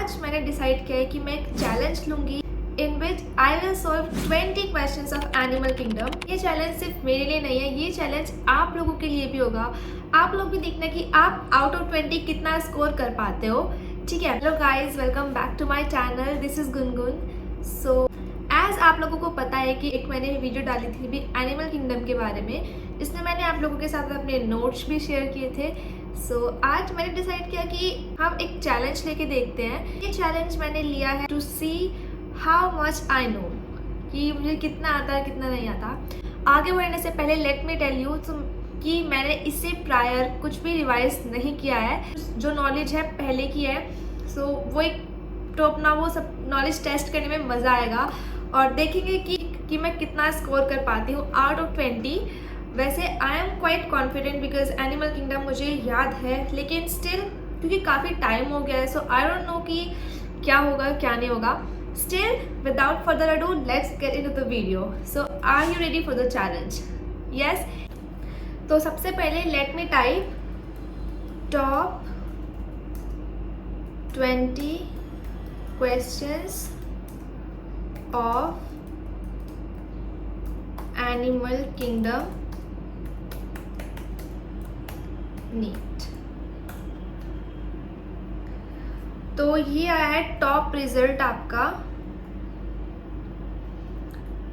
आज मैंने डिसाइड किया है कि मैं एक चैलेंज लूंगी in which I will solve 20 questions of animal kingdom. ये चैलेंज सिर्फ मेरे लिए नहीं है, ये चैलेंज आप लोगों के लिए भी होगा। आप लोग भी देखना कि आप आउट ऑफ 20 कितना स्कोर कर पाते हो। ठीक है, hello guys, welcome back to my channel, this is Gungun. So as आप लोगों को पता है कि एक मैंने वीडियो डाली थी भी एनिमल किंगडम के बारे में, जिसमें मैंने आप लोगों के साथ अपने नोट्स भी शेयर किए थे। आज मैंने डिसाइड किया कि हम एक चैलेंज लेके देखते हैं। ये चैलेंज मैंने लिया है to see how much I know, कि मुझे कितना आता है कितना नहीं आता। आगे बढ़ने से पहले लेट मी टेल यू कि मैंने इससे प्रायर कुछ भी रिवाइज नहीं किया है। जो नॉलेज है पहले की है, वो एक तो अपना वो सब नॉलेज टेस्ट करने में मज़ा आएगा और देखेंगे कि मैं कितना स्कोर कर पाती हूँ आउट ऑफ 20। वैसे I am quite confident because animal kingdom मुझे याद है, लेकिन स्टिल क्योंकि काफ़ी टाइम हो गया है, सो आई डोंट नो कि क्या होगा क्या नहीं होगा। Still without further ado let's get into the video. So are you ready for the challenge? Yes. तो सबसे पहले let me type top 20 questions of animal kingdom NEET. तो ये आया है टॉप रिजल्ट आपका।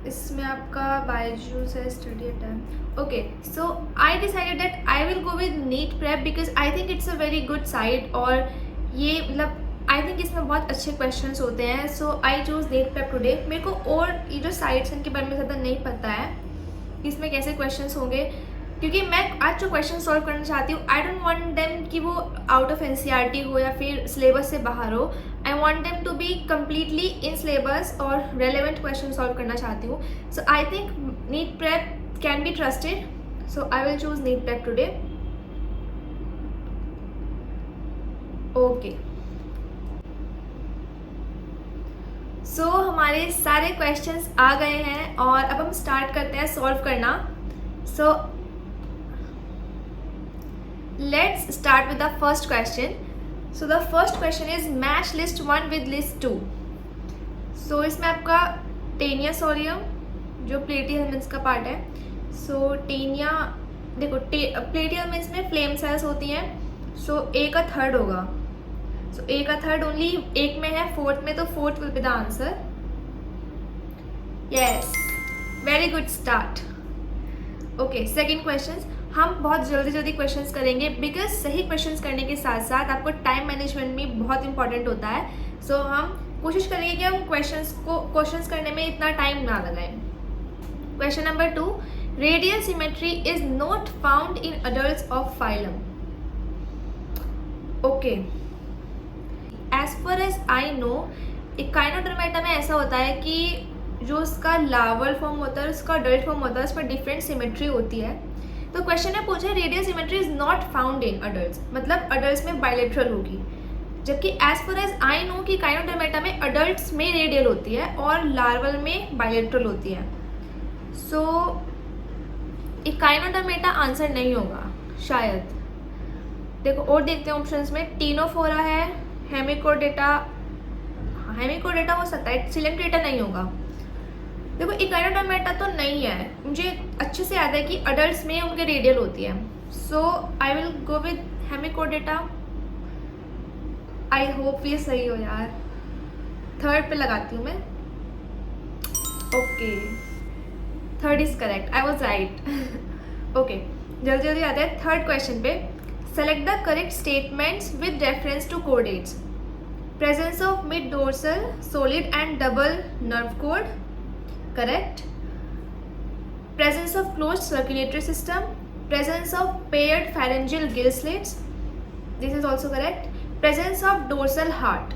इसमें आपका बायजूस है, study time. Okay, so I decided that I will go with NEET prep because I think it's a very good site और ये मतलब आई थिंक इसमें बहुत अच्छे क्वेश्चंस होते हैं। So I choose NEET prep today. मेरे को और ये जो साइट्स हैं इनके बारे में ज़्यादा नहीं पता है कि इसमें कैसे क्वेश्चंस होंगे, क्योंकि मैं आज जो क्वेश्चन सॉल्व करना चाहती हूँ आई डोंट वांट देम कि वो आउट ऑफ एनसीईआरटी हो या फिर सिलेबस से बाहर हो। I want them to be completely in syllabus और रेलेवेंट क्वेश्चन सॉल्व करना चाहती हूँ। So I think NEET prep can be trusted, so I will choose NEET prep today. Okay, so हमारे सारे क्वेश्चंस आ गए हैं और अब हम स्टार्ट करते हैं सॉल्व करना। सो let's start with the first question. So the first question is match list 1 with list 2. So इसमें आपका टेनिया सोलियम जो प्लेटिहेलमिन्ट्स का पार्ट है। सो टेनिया देखो प्लेटिहेलमिन्ट्स में फ्लेम सेल्स होती हैं। सो ए का थर्ड होगा। सो ए का थर्ड ओनली एक में है, फोर्थ में, तो fourth will be the answer. Yes, very good start. Okay, second question हम बहुत जल्दी क्वेश्चंस करेंगे बिकॉज सही क्वेश्चंस करने के साथ साथ आपको टाइम मैनेजमेंट भी बहुत इंपॉर्टेंट होता है। सो हम कोशिश करेंगे कि हम क्वेश्चंस करने में इतना टाइम ना लगाएं। Question number 2, radial symmetry is not found in adults of phylum. Okay, as far as I know echinodermata में ऐसा होता है कि जो उसका लार्वल फॉर्म होता है, उसका अडल्ट फॉर्म होता है, उस पर डिफरेंट सिमेट्री होती है। तो क्वेश्चन में पूछा radial symmetry is not found in adults, मतलब अडल्ट्स में बायलेटरल होगी, जबकि as far as I know कि काइनोडर्मेटा में अडल्ट्स में रेडियल होती है और लार्वल में बायलेटरल होती है। सो इकाइनोडर्मेटा आंसर नहीं होगा शायद। देखो और देखते हैं ऑप्शंस में, टीनोफोरा है, हेमिकोडेटा हो सकता है, सिलेंट्रेटा नहीं होगा। देखो इकाइनोडर्मेटा तो नहीं है, मुझे अच्छे से याद है कि अडल्ट्स में उनके रेडियल होती है। So I will go with hemichordata. I hope ये सही हो यार। थर्ड पे लगाती हूँ मैं। Okay, third is correct, I was right. Okay, जल्दी आते हैं थर्ड क्वेश्चन पे। Select the correct statements with reference to chordates. Presence of mid dorsal solid and double nerve cord, correct. Presence of closed circulatory system. Presence of paired pharyngeal gill slits. This is also correct. Presence of dorsal heart.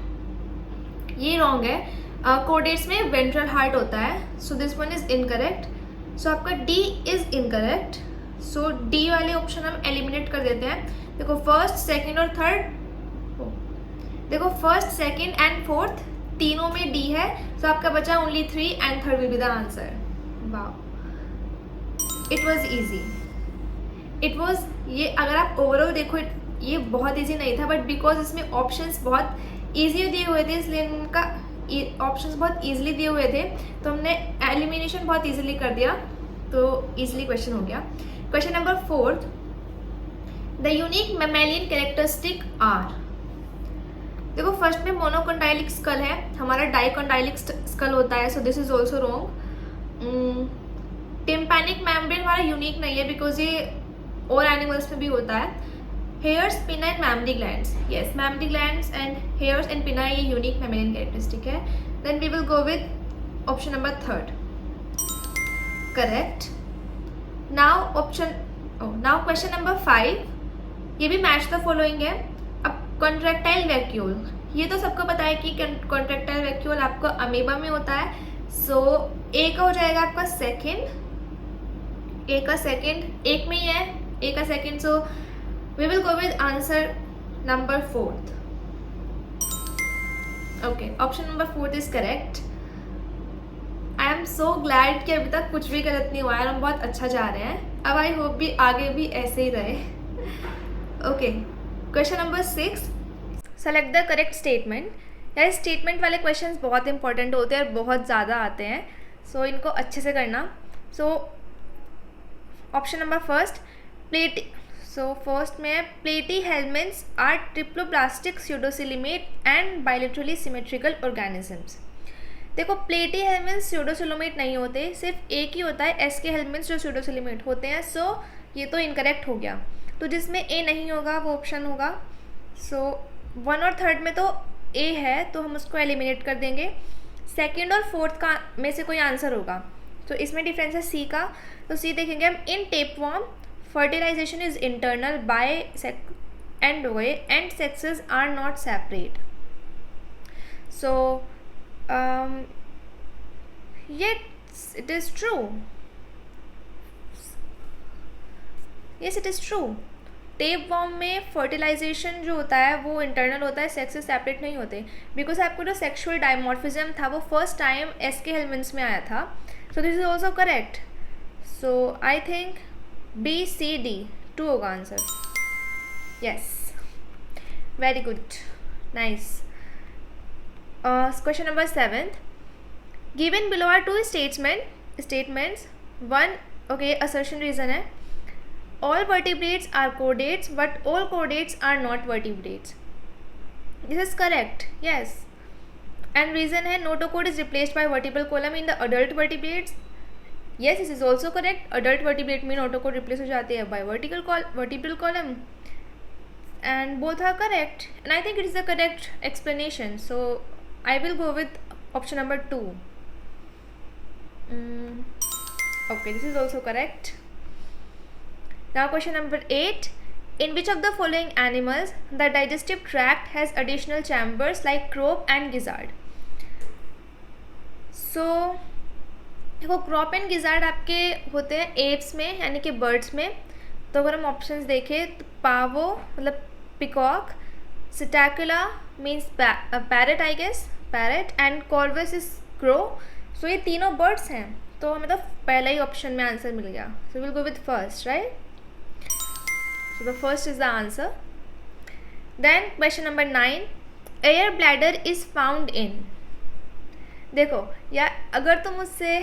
ये wrong है। कोडेट्स में ventral heart होता है, so this one is incorrect. So आपका D is incorrect. So D वाले option हम eliminate कर देते हैं। देखो फर्स्ट, सेकेंड और थर्ड, देखो फर्स्ट, सेकेंड एंड फोर्थ तीनों में डी है, तो आपका बचा only 3 and third will be the answer. Wow, it was easy. It was ये अगर आप ओवरऑल देखो ये बहुत इजी नहीं था, बट बिकॉज इसमें ऑप्शंस बहुत ईजी दिए हुए थे इसलिए इनका ऑप्शंस बहुत ईजिली दिए हुए थे, तो हमने एलिमिनेशन बहुत ईजिली कर दिया, तो ईजिली क्वेश्चन हो गया। Question number 4, the unique mammalian characteristic are. देखो फर्स्ट में मोनोकॉन्डाइलिक स्कल है, हमारा डाइकॉन्डाइलिक स्कल होता है, so this is also wrong. Tympanic membrane हमारा यूनिक नहीं है बिकॉज ये और एनिमल्स में भी होता है। Hairs, pinna and mammary glands, yes mammary glands and hairs and pinna ये यूनिक मैमेलियन कैरेक्टरिस्टिक है। Then we will go with option number 3, correct. Now question number 5, ये भी मैच द फॉलोइंग है। अब कॉन्ट्रैक्टाइल वैक्यूल, ये तो सबको पता है कि कॉन्ट्रैक्टाइल वैक्यूल आपको अमीबा में होता है, सो ए का हो जाएगा आपका सेकंड, ए का सेकंड, एक में ही है ए का second, so we will go with answer number 4। Okay, option number 4 is correct. I am so glad कि अभी तक कुछ भी गलत नहीं हुआ है, हम बहुत अच्छा जा रहे हैं। अब आई होप भी आगे भी ऐसे ही रहे। Okay, question number 6, select the correct statement. यार स्टेटमेंट वाले क्वेश्चंस बहुत इंपॉर्टेंट होते हैं और बहुत ज़्यादा आते हैं, सो इनको अच्छे से करना। सो ऑप्शन नंबर फर्स्ट में platyhelminthes are triploblastic pseudocoelomate and bilaterally symmetrical organisms. देखो प्लेटी हेलमिन्स स्यूडोसिलोमेट नहीं होते, सिर्फ एक ही होता है एस के हेलमिन्स जो स्यूडोसिलोमेट होते हैं, सो ये तो इनकरेक्ट हो गया। तो जिसमें ए नहीं होगा वो ऑप्शन होगा, सो 1 और 3 में तो ए है तो हम उसको एलिमिनेट कर देंगे। सेकंड और फोर्थ का में से कोई आंसर होगा, तो इसमें डिफरेंस है सी का, तो सी देखेंगे हम। In tapeworm fertilization is internal by and sexes are not separate, so yes it is true, yes it is true। Tapeworm में फर्टिलाइजेशन जो होता है वो इंटरनल होता है, सेक्स से सेपरेट नहीं होते, बिकॉज आपको जो सेक्सुअल डायमॉर्फिज्म था वो first time aschelminthes में आया था, so this is also correct. So I think B C D 2 होगा answer, yes very good, nice. Question number 7, given below are 2 statements, 1 okay assertion reason है, all vertebrates are chordates but all chordates are not vertebrates, this is correct, yes, and reason है notochord is replaced by vertebral column in the adult vertebrates, yes this is also correct, adult vertebrate में notochord replace हो जाती है by vertebral column and both are correct and I think it is the correct explanation, so I will go with option number 2. Okay, this is also correct. Now question number 8, in which of the following animals the digestive tract has additional chambers like crop and gizzard? So देखो crop and gizzard आपके होते हैं apps में यानी कि birds में, तो अगर हम ऑप्शंस देखें तो पावो मतलब peacock, Psittacula means parrot I guess, parrot and Corvus is crow, so ये तीनों बर्ड्स हैं, तो हमें तो पहला ही ऑप्शन में आंसर मिल गया, so will go with first, right. So the first is the answer. Then question number 9, air bladder is found in। देखो यार अगर तुम मुझसे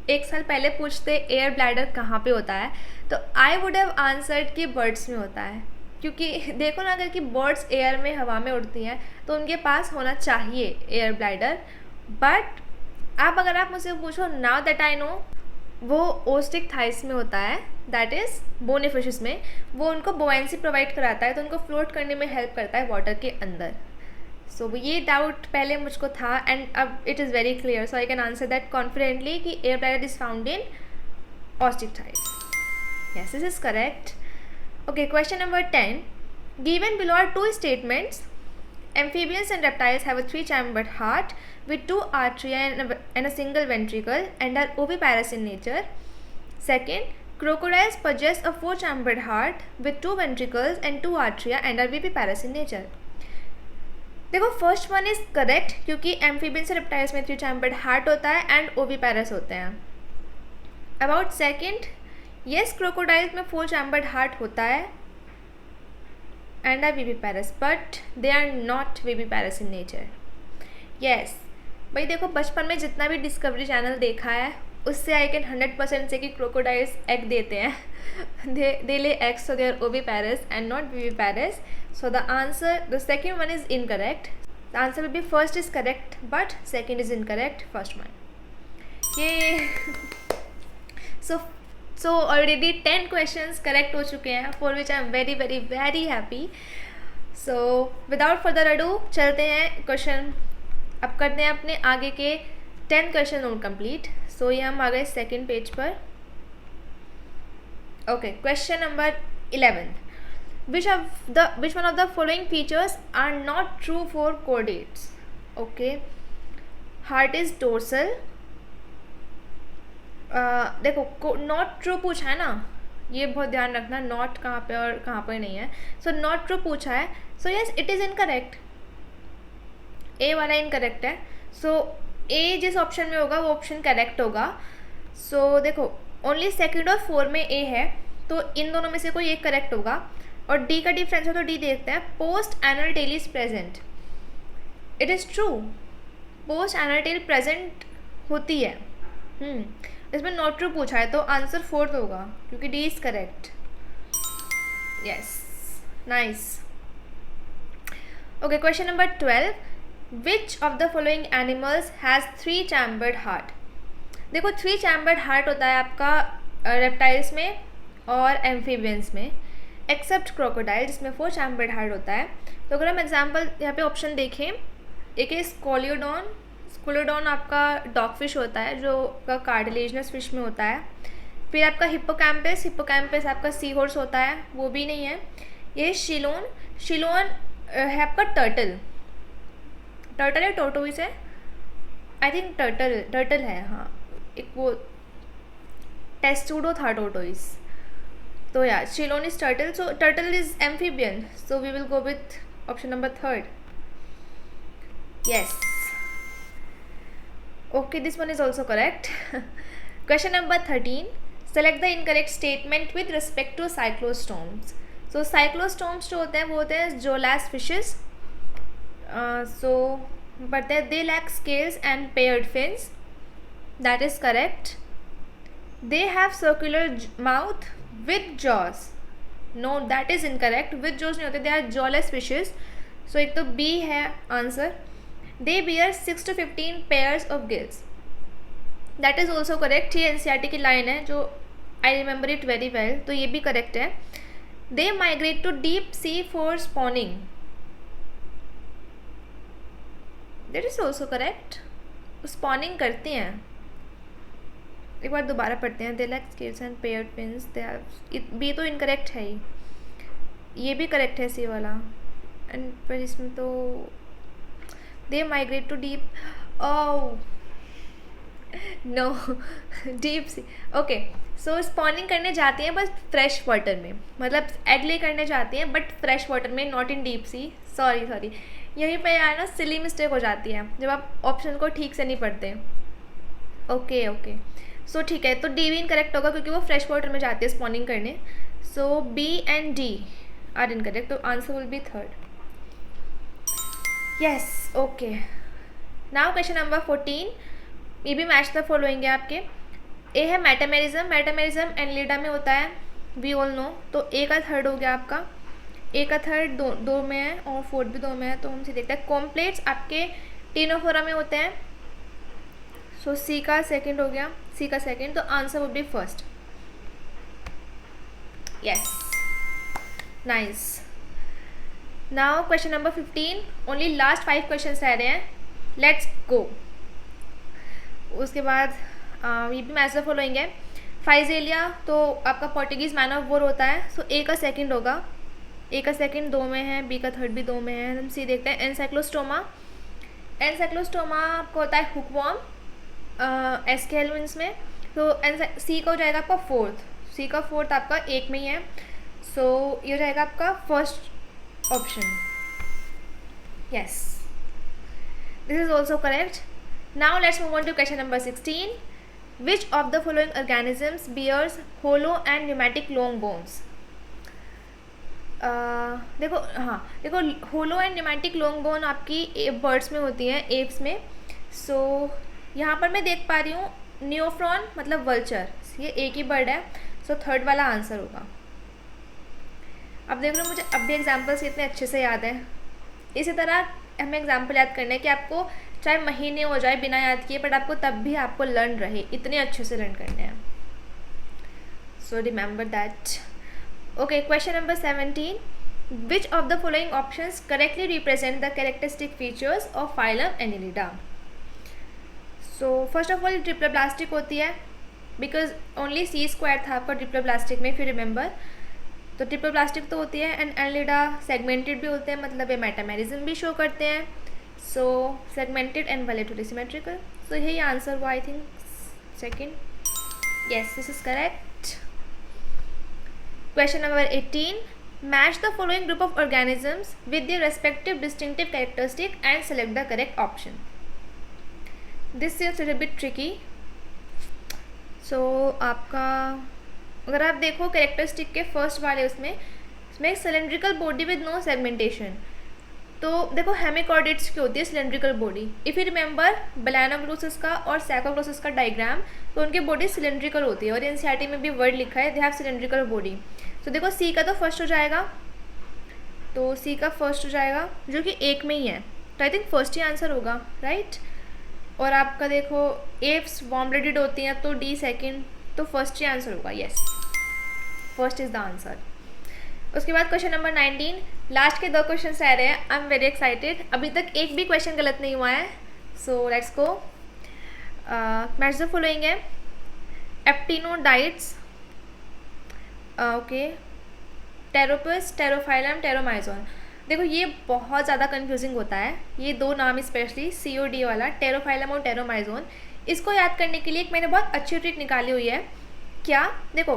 1 साल पहले पूछते एयर ब्लैडर कहाँ पे होता है, तो आई वुड हैव आंसर्ड कि बर्ड्स में होता है, क्योंकि देखो ना अगर कि बर्ड्स एयर में हवा में उड़ती हैं तो उनके पास होना चाहिए एयर ब्लैडर, बट अब अगर आप मुझसे पूछो नाउ दैट आई नो, वो ओस्टिक थाइस में होता है, दैट इज़ बोनी फिशेस में, वो उनको बोएंसी प्रोवाइड कराता है, तो उनको फ्लोट करने में हेल्प करता है वाटर के अंदर। सो ये डाउट पहले मुझको था एंड अब it is very clear, so I can answer that confidently कि air bladder is found in osteichthyes, yes this is correct. Okay, question number 10, given below are 2 statements, amphibians and reptiles have a 3-chambered heart with 2 atria and a single ventricle and are oviparous in nature. Second, crocodiles possess a 4-chambered heart with 2 ventricles and 2 atria and are viviparous in nature. देखो first one is correct क्योंकि amphibians और reptiles में 3-chambered heart होता है and oviparous होते हैं। About second, yes crocodiles में 4-chambered heart होता है and are viviparous, but they are not viviparous in nature. Yes, भाई देखो बचपन में जितना भी डिस्कवरी चैनल देखा है उससे आई कैन 100% से कि क्रोकोडाइल्स एग देते हैं they lay eggs, so they are oviparous and not viviparous. So the answer, the second one is incorrect. The answer will be first is correct but second is incorrect, first one. Yay! So already 10 questions correct हो चुके हैं, for which I am very very very happy. So without further ado चलते हैं question, अब करते हैं अपने आगे के 10 क्वेश्चन नोट कंप्लीट. सो ये हम आ गए सेकेंड पेज पर. Okay, question number 11. Which one of the following features are not true for chordates? Okay, heart is dorsal. देखो नॉट ट्रू पूछा है ना, ये बहुत ध्यान रखना, नॉट कहाँ पे और कहाँ पे नहीं है. सो नॉट ट्रू पूछा है, so yes it is incorrect. A वाला इनकरेक्ट है, सो ए जिस ऑप्शन में होगा वो ऑप्शन करेक्ट होगा. सो देखो ओनली सेकंड और 4 में ए है, तो इन दोनों में से कोई एक करेक्ट होगा. और डी का डिफरेंस है तो डी देखते हैं. Post anal tail is present, it is true. Post anal tail present होती है. इसमें नॉट ट्रू पूछा है तो आंसर 4th होगा क्योंकि D is correct. Yes, nice. Okay, question number 12. Which of the following animals has 3 chambered heart? देखो 3 chambered heart होता है आपका रेप्टाइल्स में और एम्फीबियंस में, एक्सेप्ट क्रोकोडाइल जिसमें 4 चैम्बर्ड हार्ट होता है. तो अगर हम एग्जाम्पल यहाँ पे ऑप्शन देखें, एक है स्कोलियोडॉन. स्कोलियोडॉन आपका डॉग फिश होता है जो का कार्टिलेजिनस फिश में होता है. फिर आपका हिप्पोकैम्पस. हिप्पोकैम्पस आपका सी हॉर्स होता है, वो भी नहीं है. ये शिलोन. शिलोन है आपका टर्टल. टर्टल है टोटोइस है, आई थिंक टर्टल है. हाँ, एक वो टेस्टूडो था टोटोइस. तो यार शिलोन is turtle, so turtle is amphibian, so we will go with option number 3rd. Yes. Okay, this one is also correct. Question number 13. Select the incorrect statement with respect to cyclostomes. So cyclostomes जो होते हैं वो होते हैं zooless fishes. But they lack scales and paired fins. That is correct. They have circular mouth with jaws. No, that is incorrect. With jaws नहीं होते. They are jawless fishes. So एक तो B है answer. They bear 6 to 15 pairs of gills. That is also correct. ये NCERT की line है जो I remember it very well, तो ये भी correct है. They migrate to deep sea for spawning. That is also correct. Spawning करते हैं. एक बार दोबारा पढ़ते हैं. They lack scales and paired fins. They have B तो incorrect है ही. ये भी correct है C वाला. And पर इसमें तो they migrate to deep, oh no, deep sea. Okay, so spawning करने जाती हैं बस फ्रेश वाटर में, मतलब एग ले करने जाती हैं बट फ्रेश वाटर में, not in deep sea. Sorry यहीं पे यार ना सिली मिस्टेक हो जाती है जब आप ऑप्शन को ठीक से नहीं पढ़ते. ओके, सो ठीक है, तो डी भी इनकरेक्ट होगा क्योंकि वो फ्रेश वाटर में जाती है स्पॉनिंग करने. So B and D are incorrect, तो answer will be 3rd. Yes, okay. Now question number 14. ये भी मैच द फॉलोइंग है आपके. ए है मेटामेरिज्म. मेटामेरिज्म एनलिडा में होता है, वी ऑल नो. तो ए का 3rd हो गया आपका. ए का 3rd दो में है और 4th भी 2 में है, तो हम से देखते हैं. कॉम्प्लेट्स आपके टीनोफोरा में होते हैं. सो सी का 2nd हो गया. सी का 2nd, तो answer would be 1st. Yes, nice. Now question number 15. Only last 5 question रह रहे हैं. Let's go. उसके बाद ये भी मैच द फॉलोइंग है. फाइजेलिया तो आपका पोर्टुगीज मैन ऑफ वॉर होता है, सो ए का 2nd होगा. ए का 2nd 2 में है, बी का 3rd भी 2 में है. हम सी देखते हैं. एनसाइक्लोस्टोमा. एनसाइक्लोस्टोमा आपको होता है हुकवॉर्म एस्केलविंस में, तो सी का हो जाएगा आपका 4th. सी का 4th आपका 1 में ही है, सो ये हो जाएगा आपका 1st option. Yes, this is also correct. Now let's move on to question number 16. Which of the following organisms bears hollow and pneumatic long bones? देखो, हाँ देखो, होलो एंड न्यूमेटिक लॉन्ग बोन आपकी बर्ड्स में होती हैं, एप्स में. सो यहाँ पर मैं देख पा रही हूँ न्योफ्रॉन मतलब वल्चर, ये एक ही बर्ड है. सो थर्ड वाला आंसर होगा. अब देख लो, मुझे अब भी एग्जाम्पल्स इतने अच्छे से याद हैं. इसी तरह हमें एग्जाम्पल याद करने हैं कि आपको चाहे महीने हो जाए बिना याद किए, बट आपको तब भी आपको लर्न रहे, इतने अच्छे से लर्न करने हैं. So remember that. Okay, question number 17. Which of the following options correctly represent the characteristic features of phylum Annelida? So first of all, triploblastic होती है, बिकॉज ओनली C² था आपका ट्रिप्लोब्लास्टिक में, if you remember. तो triploblastic तो होती है. And Annelida segmented भी होते हैं, मतलब ये मेटामेरिज्म भी शो करते हैं. सो सेगमेंटेड एंड वालेटोली सिमेट्रिकल. सो यही आंसर हुआ, I think second. Yes, this is correct. Question number 18. Match the following group of organisms with their respective distinctive characteristic and select the correct option. This is a little bit tricky. So आपका अगर आप देखो characteristic के first वाले उसमें cylindrical body with no segmentation. तो देखो hemichordates की होती है cylindrical body. If you remember Balanoglossus का और सैकोग्लोसिस का डायग्राम, तो उनकी बॉडी सिलेंड्रिकल होती है. और एनसीईआरटी में भी वर्ड लिखा है, दे हैव सिलेंड्रिकल बॉडी. तो देखो सी का तो फर्स्ट हो जाएगा, तो सी का फर्स्ट हो जाएगा जो कि एक में ही है. तो I think first he answer होगा, राइट. और आपका देखो एप्स वार्म ब्लडेड होती हैं, तो डी सेकेंड. तो फर्स्ट ही आंसर होगा. Yes, first is the answer. उसके बाद क्वेश्चन नंबर 19. लास्ट के 2 क्वेश्चन रह रहे हैं. I am very excited. अभी तक एक भी क्वेश्चन गलत नहीं हुआ है. So let's go. Match the following है. एप्टिनोडाइट्स, ओके, टेरोपस, टेरोफाइलम, टेरोमाइजोन. देखो ये बहुत ज़्यादा कंफ्यूजिंग होता है, ये 2 नाम स्पेशली COD वाला, टेरोफाइलम और टेरोमाइजोन. इसको याद करने के लिए एक मैंने बहुत अच्छी ट्रिक निकाली हुई है. क्या, देखो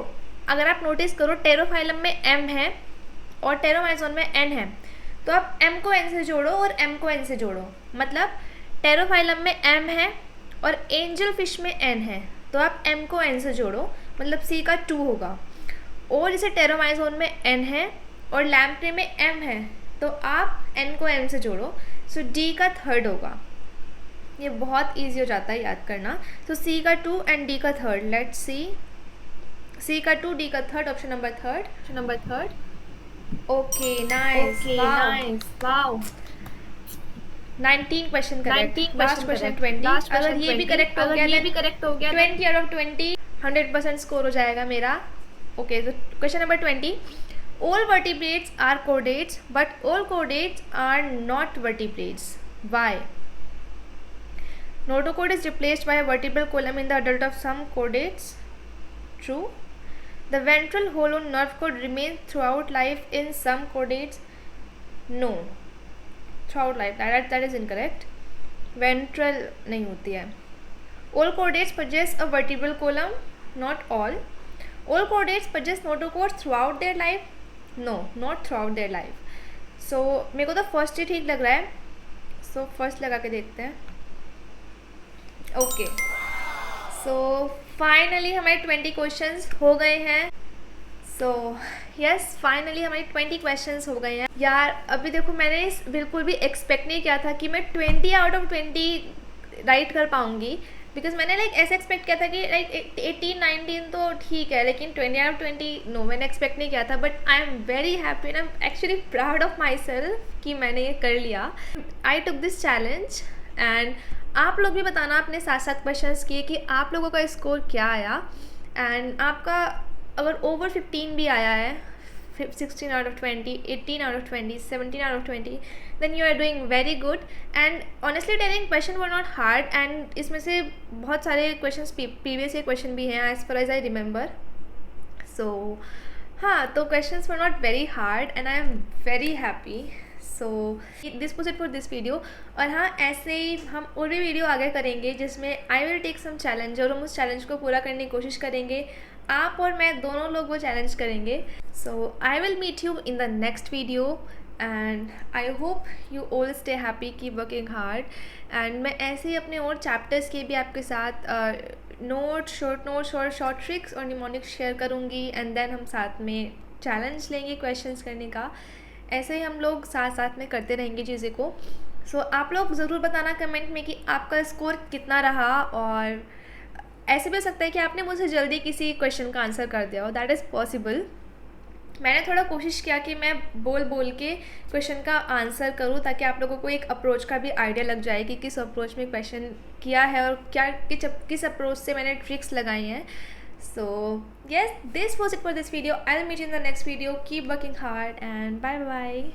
अगर आप नोटिस करो टेरोफाइलम में M है और टेरोमाइजोन में N है, तो आप M को N से जोड़ो और M को N से जोड़ो. मतलब टेरोफाइलम में M है और एंजल फिश में N है, तो आप M को N से जोड़ो, मतलब C का 2 होगा. और जैसे टेरोमाइजोन में N है और लैम्प्रे में M है, तो आप N को M से जोड़ो. सो D का 3rd होगा. ये बहुत इजी हो जाता है याद करना. तो C का 2 एंड D का 3rd. Let's see. C का 2, D का 3rd. Option number 3rd. Okay, nice, wow. 19 question correct. Last question 20. अगर ये भी करेक्ट हो गया 20 आउट ऑफ 20, 100% स्कोर हो जाएगा मेरा. ओके, तो question number 20. All vertebrates are chordates, but all chordates are not vertebrates. Why? Notochord is replaced by a vertebral column in the adult of some chordates. True. The ventral hollow nerve cord remains throughout life in some chordates. No. Throughout life. That is incorrect. Ventral नहीं होती है. All chordates possess a vertebral column. Not all. All chordates possess notochord throughout their life. No, not throughout their life. So मेरे को तो first ही ठीक लग रहा है. सो फर्स्ट लगा के देखते हैं. ओके, सो फाइनली हमारे 20 क्वेश्चंस हो गए हैं. सो यस, फाइनली हमारे 20 क्वेश्चंस हो गए हैं. यार अभी देखो, मैंने बिल्कुल भी एक्सपेक्ट नहीं किया था कि मैं 20 आउट ऑफ 20 राइट कर पाऊँगी. बिकॉज मैंने ऐसे एक्सपेक्ट किया था कि 18-19 तो ठीक है, लेकिन 20 आउट ऑफ 20 नो, मैंने एक्सपेक्ट नहीं किया था. But I am very happy and I am actually proud of my self कि मैंने ये कर लिया. आई टुक दिस चैलेंज. एंड आप लोग भी बताना अपने साथ साथ क्वेश्चंस किए कि आप लोगों का स्कोर क्या आया. एंड आपका अगर ओवर 15 भी आया है, 16 out of 20, 18 out of 20, 17 out of 20, then you are doing very good. And honestly telling, question were not hard. And इसमें से बहुत सारे questions previous year question भी हैं as far as I remember. So हाँ, तो questions were not very hard and I am very happy. So this was it for this video. और हाँ, ऐसे ही हम और भी वीडियो आगे करेंगे जिसमें I will take some challenge और हम उस चैलेंज को पूरा करने की कोशिश करेंगे. आप और मैं दोनों लोग वो चैलेंज करेंगे. So I will meet you in the next video and I hope you all stay happy, keep working hard. And मैं ऐसे ही अपने और चैप्टर्स के भी आपके साथ नोट्स, शॉर्ट ट्रिक्स और निमोनिक्स शेयर करूँगी. एंड देन हम साथ में चैलेंज लेंगे क्वेश्चंस करने का, ऐसे ही हम लोग साथ साथ में करते रहेंगे चीज़ें को। सो आप लोग ज़रूर बताना कमेंट में कि आपका स्कोर कितना रहा, और ऐसे भी हो सकता है कि आपने मुझसे जल्दी किसी क्वेश्चन का आंसर कर दिया हो, दैट इज़ पॉसिबल। मैंने थोड़ा कोशिश किया कि मैं बोल बोल के क्वेश्चन का आंसर करूं, ताकि आप लोगों को एक अप्रोच का भी आइडिया लग जाए कि किस अप्रोच में क्वेश्चन किया है और क्या किस अप्रोच से मैंने ट्रिक्स लगाई हैं। So yes, this was it for this video. I will meet in the next video. Keep working hard and bye bye.